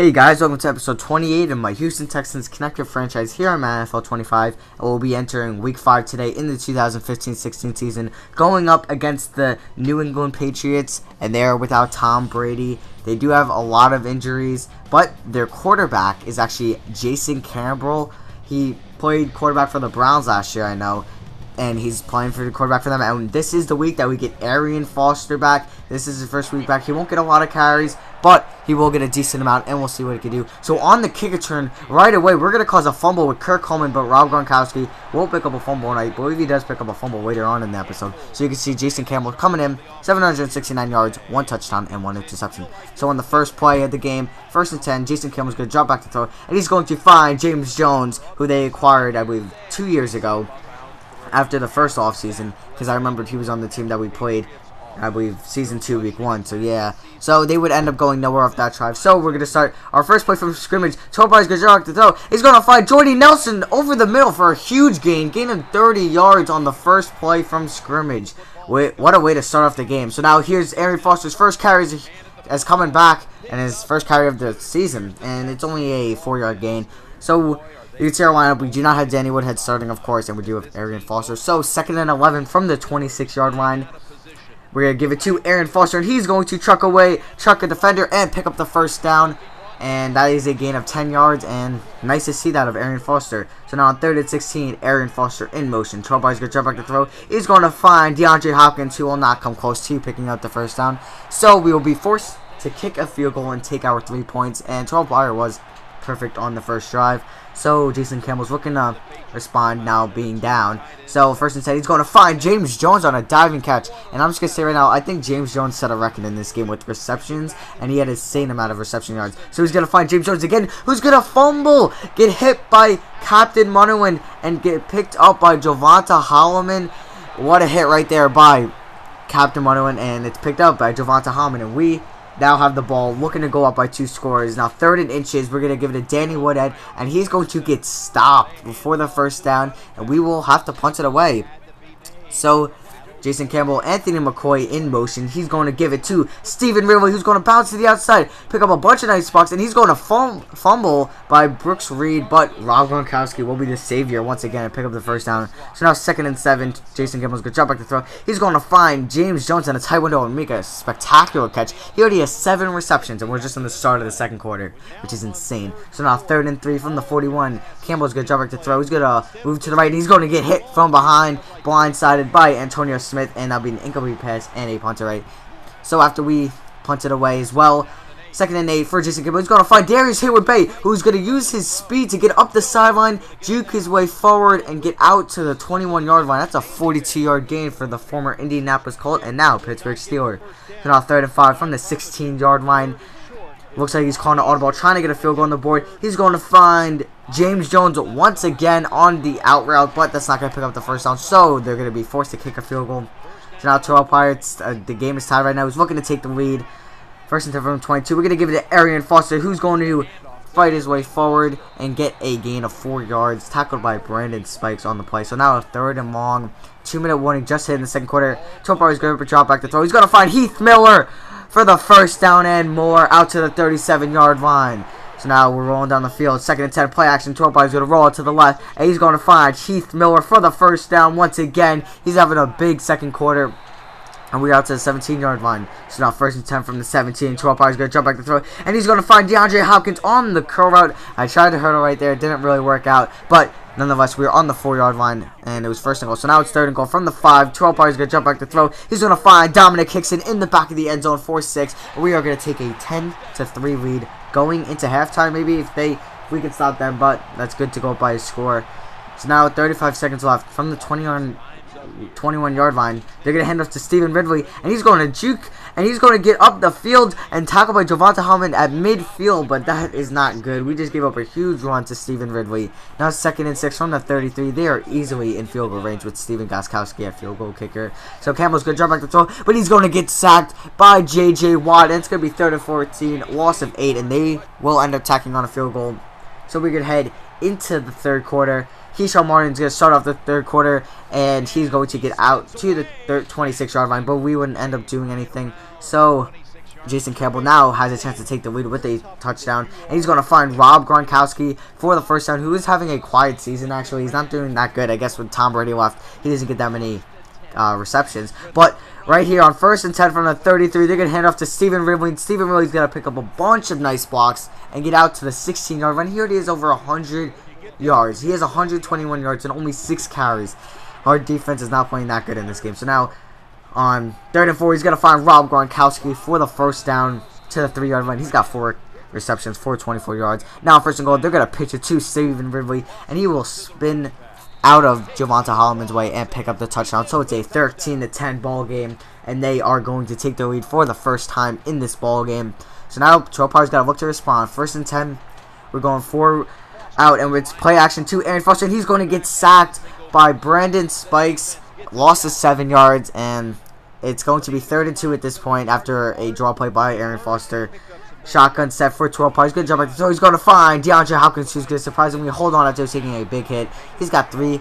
Hey guys, welcome to episode 28 of my Houston Texans Connected Franchise here on Madden NFL 25. And we'll be entering week 5 today in the 2015-16 season, going up against the New England Patriots, and they are without Tom Brady. They do have a lot of injuries, but their quarterback is actually Jason Campbell. He played quarterback for the Browns last year, I know, and he's playing for the quarterback for them. And this is the week that we get Arian Foster back. This is his first week back. He won't get a lot of carries, but he will get a decent amount, and we'll see what he can do. So on the kick return, right away, we're going to cause a fumble with Kirk Coleman, but Rob Gronkowski won't pick up a fumble, and I believe he does pick up a fumble later on in the episode. So you can see Jason Campbell coming in, 769 yards, 1 touchdown, and 1 interception. So on the first play of the game, 1st and 10, Jason Campbell's going to drop back to throw, and he's going to find James Jones, who they acquired, I believe, 2 years ago after the first offseason, because I remembered he was on the team that we played, I believe, Season 2, Week 1, so yeah. So they would end up going nowhere off that drive. So we're going to start our first play from scrimmage. Tobias Gajak to throw. He's going to find Jordy Nelson over the middle for a huge gain of 30 yards on the first play from scrimmage. What a way to start off the game. So now here's Arian Foster's first carry as coming back, and his first carry of the season, and it's only a 4-yard gain. So you can see our lineup. We do not have Danny Woodhead starting, of course, and we do have Arian Foster. So 2nd and 11 from the 26-yard line. We're going to give it to Arian Foster, and he's going to chuck a defender, and pick up the first down. And that is a gain of 10 yards, and nice to see that of Arian Foster. So now on 3rd and 16, Arian Foster in motion. Trollboy's going to jump back to throw. He's going to find DeAndre Hopkins, who will not come close to picking up the first down. So we will be forced to kick a field goal and take our 3 points, and Trollboy was perfect on the first drive. So Jason Campbell's looking to respond now being down. So 1st and 10, he's going to find James Jones on a diving catch. And I'm just going to say right now, I think James Jones set a record in this game with receptions, and he had an insane amount of reception yards. So he's going to find James Jones again, who's going to fumble, get hit by Captain Munawin, and get picked up by Javonte Holloman. What a hit right there by Captain Munawin, and it's picked up by Javonte Holloman, and we now have the ball, looking to go up by 2 scores. Now 3rd and inches, we're going to give it to Danny Woodhead, and he's going to get stopped before the first down, and we will have to punt it away. So Jason Campbell, Anthony McCoy in motion. He's going to give it to Stephen Ridley, who's going to bounce to the outside, pick up a bunch of nice spots, and he's going to fumble by Brooks Reed, but Rob Gronkowski will be the savior once again and pick up the first down. So now 2nd and 7, Jason Campbell's going to jump back to throw. He's going to find James Jones in a tight window and make a spectacular catch. He already has 7 receptions, and we're just in the start of the 2nd quarter, which is insane. So now 3rd and 3 from the 41. Campbell's going to jump back to throw. He's going to move to the right, and he's going to get hit from behind, blindsided by Antonio Smith, and that'll be an incomplete pass and a punt right. So after we punted away as well, 2nd and 8 for Jason Campbell. He's going to find Darius Hayward-Bay, who's going to use his speed to get up the sideline, juke his way forward, and get out to the 21-yard line. That's a 42-yard gain for the former Indianapolis Colt and now Pittsburgh Steeler. So now 3rd and 5 from the 16-yard line. Looks like he's calling an audible, trying to get a field goal on the board. He's going to find James Jones once again on the out route, but that's not going to pick up the first down, so they're going to be forced to kick a field goal. So now to our Pirates, the game is tied right now. He's looking to take the lead. 1st and 10 from 22. We're going to give it to Arian Foster, who's going to fight his way forward and get a gain of 4 yards, tackled by Brandon Spikes on the play. So now a 3rd and long, 2-minute warning just hit in the 2nd quarter. To our Pirates going to drop back to throw. He's going to find Heath Miller for the first down and more out to the 37-yard line. So now we're rolling down the field. 2nd and 10, play action. 12 is going to roll it to the left, and he's going to find Heath Miller for the first down once again. He's having a big 2nd quarter, and we're out to the 17-yard line. So now 1st and 10 from the 17. 12 is going to jump back to throw, and he's going to find DeAndre Hopkins on the curl route. I tried to hurdle right there. It didn't really work out, but nonetheless, we were on the 4-yard line, and it was 1st and goal. So now it's 3rd and goal from the 5. 12 is going to jump back to throw. He's going to find Dominic Hickson in the back of the end zone for 6. We are going to take a 10-3 lead going into halftime. Maybe if we can stop them, but that's good to go by a score. So now 35 seconds left from the 21-yard line. They're going to hand off to Stephen Ridley, and he's going to juke, and he's going to get up the field and tackle by Javonte Holloman at midfield, but that is not good. We just gave up a huge run to Stephen Ridley. Now 2nd and 6 from the 33. They are easily in field goal range with Steven Gostkowski at field goal kicker. So Campbell's going to jump back to throw, but he's going to get sacked by J.J. Watt, and it's going to be 3rd and 14, loss of 8, and they will end up tacking on a field goal. So we're going to head into the 3rd quarter. Keyshawn Martin's going to start off the 3rd quarter, and he's going to get out to the 26-yard line, but we wouldn't end up doing anything. So Jason Campbell now has a chance to take the lead with a touchdown, and he's going to find Rob Gronkowski for the first down, who is having a quiet season. Actually, he's not doing that good. I guess with Tom Brady left, he doesn't get that many receptions. But right here on 1st and 10 from the 33, they're going to hand off to Stephen Ridley. Stephen Ridley's going to pick up a bunch of nice blocks and get out to the 16-yard line. Here it is, over 100 yards. He has 121 yards and only 6 carries. Our defense is not playing that good in this game. So now on 3rd and 4, he's going to find Rob Gronkowski for the first down to the 3-yard line. He's got 4 receptions for 24 yards. Now on 1st and goal, they're going to pitch it to Stephen Ridley, and he will spin out of Javonte Holloman's way and pick up the touchdown. So it's a 13-10 ball game, and they are going to take the lead for the first time in this ball game. So now Tropar's got to look to respond. 1st and 10, we're going 4 out, and it's play action to Aaron Foster, and he's going to get sacked by Brandon Spikes. Lost to 7 yards, and it's going to be 3rd and 2 at this point after a draw play by Aaron Foster. Shotgun set for 12 parts. Good jump. So he's going to find DeAndre Hopkins, who's going to surprisingly hold on after taking a big hit. He's got 3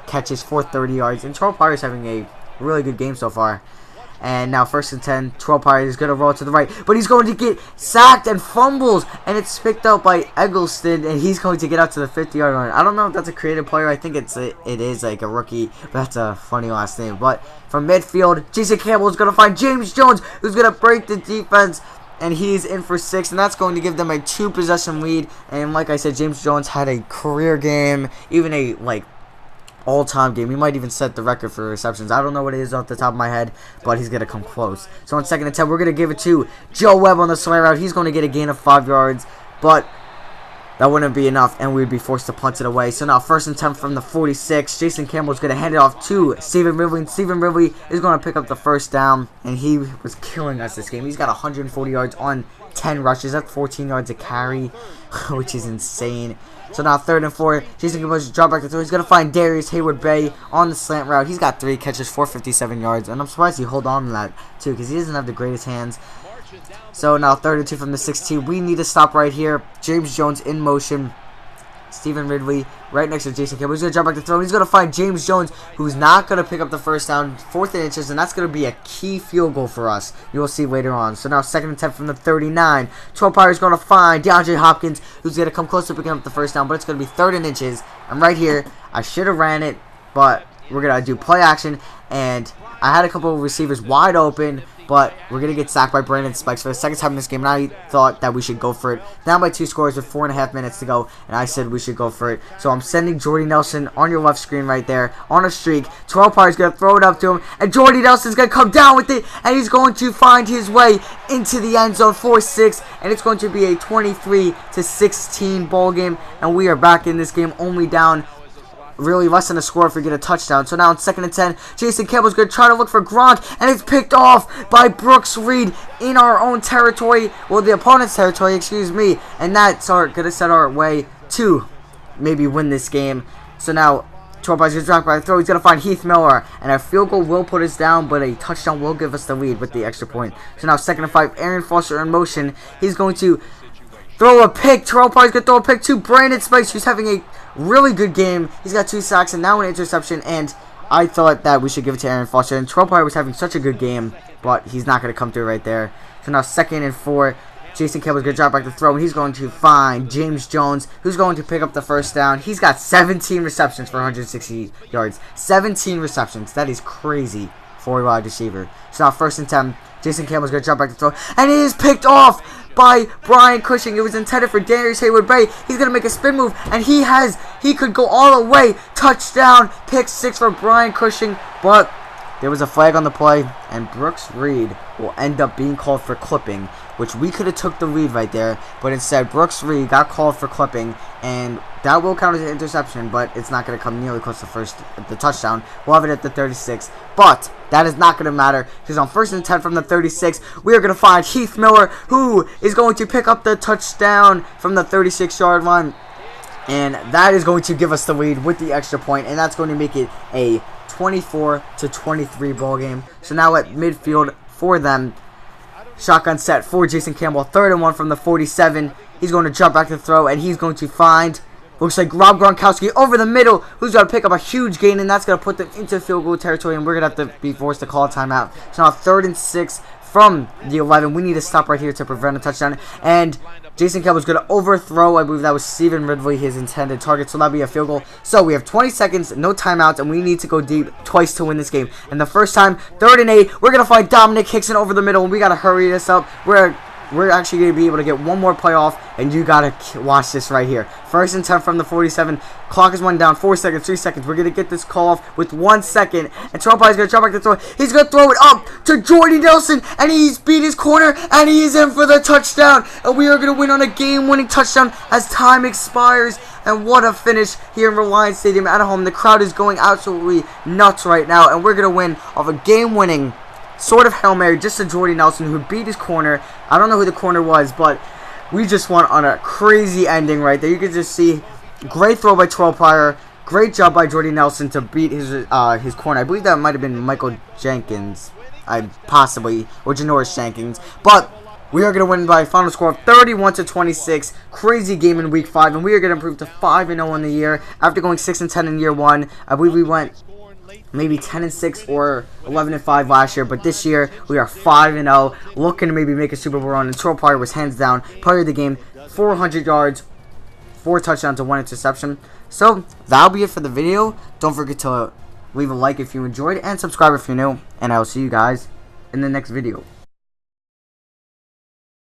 catches for 30 yards, and Terrell Pryor is having a really good game so far. And now 1st and 10, Terrell Pryor is going to roll to the right, but he's going to get sacked and fumbles, and it's picked up by Eggleston, and he's going to get out to the 50-yard line. I don't know if that's a creative player. I think it is like a rookie, but that's a funny last name. But from midfield, Jason Campbell is going to find James Jones, who's going to break the defense, and he's in for 6, and that's going to give them a 2-possession lead. And like I said, James Jones had a career game, even a all-time game. He might even set the record for receptions. I don't know what it is off the top of my head, but he's going to come close. So on 2nd and 10, we're going to give it to Joe Webb on the slant route. He's going to get a gain of 5 yards, but that wouldn't be enough, and we'd be forced to punt it away. So now 1st and 10 from the 46. Jason Campbell is going to hand it off to Stephen Ridley. And Stephen Ridley is going to pick up the first down, and he was killing us this game. He's got 140 yards on 10 rushes. That's 14 yards a carry, which is insane. So now 3rd and 4. Jason Campbell is drop back to throw. He's going to find Darius Hayward-Bay on the slant route. He's got 3 catches for 57 yards, and I'm surprised he hold on to that too, because he doesn't have the greatest hands. So now 3rd and 2 from the 16. We need to stop right here. James Jones in motion. Stephen Ridley right next to Jason Campbell. He's going to jump back to throw. He's going to find James Jones, who's not going to pick up the first down. 4th and inches, and that's going to be a key field goal for us. You will see later on. So now 2nd and 10 from the 39. Troll is going to find DeAndre Hopkins, who's going to come close to picking up the first down, but it's going to be 3rd and inches. And right here, I should have ran it, but we're going to do play action, and I had a couple of receivers wide open, but we're going to get sacked by Brandon Spikes for the 2nd time in this game, and I thought that we should go for it. Down by 2 scores with 4.5 minutes to go, and I said we should go for it. So I'm sending Jordy Nelson on your left screen right there on a streak. Terrell Pryor is going to throw it up to him, and Jordy Nelson's going to come down with it, and he's going to find his way into the end zone for 6, and it's going to be a 23-16 ball game, and we are back in this game only down really less than a score if we get a touchdown. So now in 2nd and 10, Jason Campbell's going to try to look for Gronk, and it's picked off by Brooks Reed in our own territory, well, the opponent's territory, excuse me, and that's going to set our way to maybe win this game. So now 12 by 0 drop by the throw. He's going to find Heath Miller, and a field goal will put us down, but a touchdown will give us the lead with the extra point. So now 2nd and 5, Aaron Foster in motion. He's going to throw a pick. Terrell Pryor's going to throw a pick to Brandon Spikes, who's having a really good game. He's got 2 sacks and now an interception, and I thought that we should give it to Aaron Foster. And Terrell Pryor was having such a good game, but he's not going to come through right there. So now 2nd and 4. Jason Campbell's going to drop back to throw, and he's going to find James Jones, who's going to pick up the first down. He's got 17 receptions for 160 yards. 17 receptions. That is crazy for a wide receiver. So now 1st and 10. Jason Campbell's going to drop back to throw, and it is picked off by Brian Cushing. It was intended for Darius Hayward-Bay. He's going to make a spin move, and he could go all the way. Touchdown, pick 6 for Brian Cushing, but there was a flag on the play, and Brooks Reed will end up being called for clipping, which we could have took the lead right there, but instead Brooks Reed got called for clipping, and that will count as an interception, but it's not going to come nearly close to the touchdown. We'll have it at the 36, but that is not going to matter, because on 1st and 10 from the 36, we are going to find Heath Miller, who is going to pick up the touchdown from the 36-yard line, and that is going to give us the lead with the extra point, and that's going to make it a 24-23 ball game. So now at midfield for them, shotgun set for Jason Campbell, 3rd and 1 from the 47. He's going to jump back to throw, and he's going to find, looks like Rob Gronkowski over the middle, who's going to pick up a huge gain, and that's going to put them into field goal territory, and we're going to have to be forced to call a timeout. So now 3rd and 6 from the 11. We need to stop right here to prevent a touchdown. And Jason Kell was going to overthrow. I believe that was Stephen Ridley, his intended target. So that'll be a field goal. So we have 20 seconds, no timeouts, and we need to go deep twice to win this game. And the first time, 3rd and 8, we're going to find Dominic Hickson over the middle, and we got to hurry this up. We're actually going to be able to get one more play off, and you got to watch this right here. 1st and 10 from the 47. Clock is 1 down. 4 seconds, 3 seconds. We're going to get this call off with 1 second. And Terrell Pryor's going to drop back the throw. He's going to throw it up to Jordy Nelson, and he's beat his corner, and he is in for the touchdown. And we are going to win on a game-winning touchdown as time expires. And what a finish here in Reliance Stadium at home. The crowd is going absolutely nuts right now, and we're going to win off a game-winning sort of Hail Mary just to Jordy Nelson, who beat his corner. I don't know who the corner was, but we just won on a crazy ending right there. You can just see great throw by Terrell Pryor. Great job by Jordy Nelson to beat his corner. I believe that might have been Michael Jenkins. Possibly. Or Janoris Jenkins. But we are going to win by a final score of 31-26. Crazy game in week 5. And we are going to improve to 5-0 in the year. After going 6-10 in year 1. I believe we went maybe 10-6 or 11-5 last year, but this year we are 5-0, looking to maybe make a Super Bowl run. And Terrell Pryor was hands down player of the game, 400 yards, 4 touchdowns, and 1 interception. So that'll be it for the video. Don't forget to leave a like if you enjoyed, and subscribe if you're new. And I will see you guys in the next video.